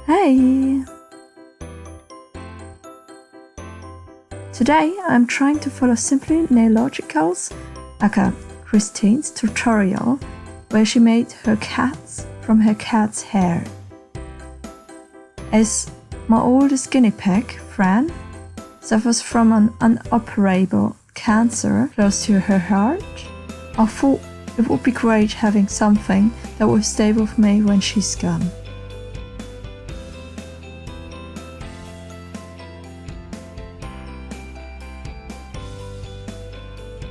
Hey! Today I'm trying to follow Simply Naillogical's, aka Christine's tutorial where she made her cats from her cat's hair. As my oldest guinea pig, Frans, suffers from an unoperable cancer close to her heart, I thought it would be great having something that will stay with me when she's gone.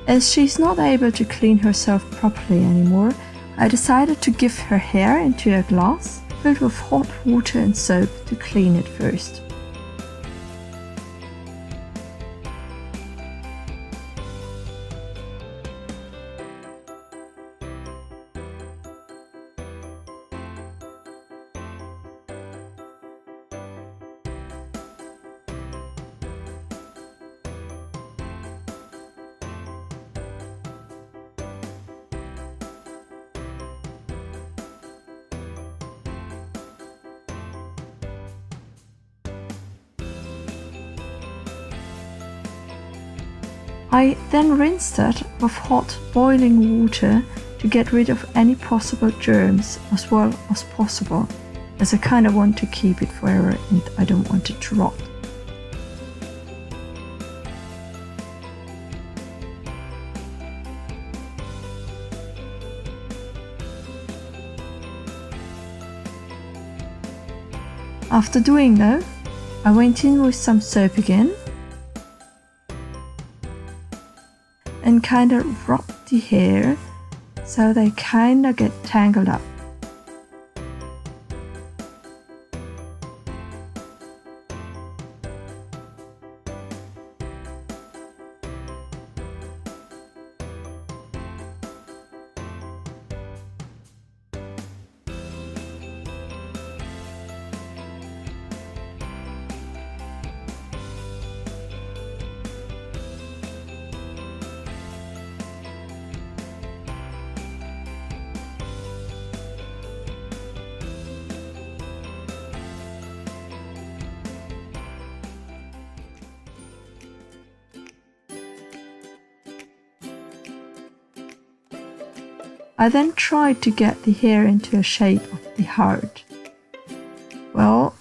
As she's not able to clean herself properly anymore, I decided to give her hair into a glass filled with hot water and soap to clean it first. I then rinsed it with hot boiling water to get rid of any possible germs as well as possible, as I kinda want to keep it forever and I don't want it to rot. After doing that, I went in with some soap again and kinda rubbed the hair so they kinda get tangled up. I then tried to get the hair into a shape of the heart. Well,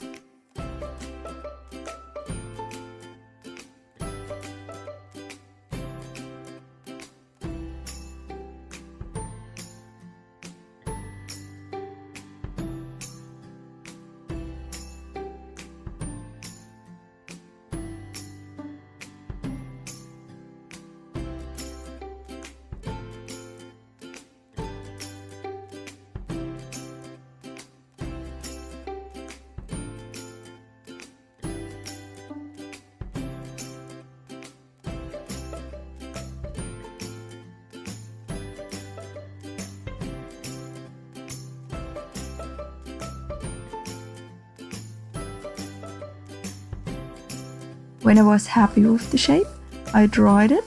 when I was happy with the shape, I dried it.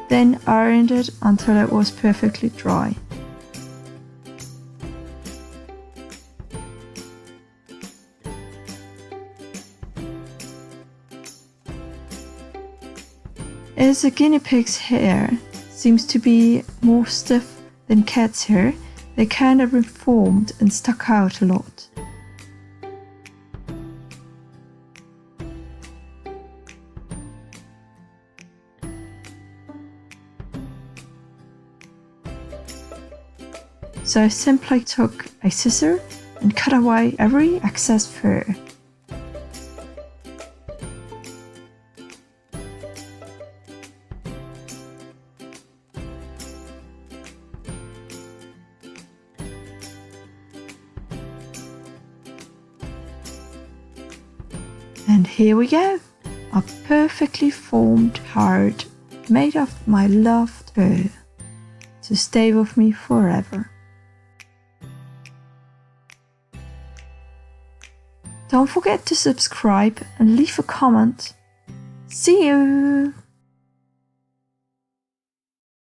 Then ironed it until it was perfectly dry. As a guinea pig's hair seems to be more stiff than cat's hair, they kind of reformed and stuck out a lot. So I simply took a scissor and cut away every excess fur. And here we go, a perfectly formed heart made of my loved fur to stay with me forever. Don't forget to subscribe and leave a comment. See you!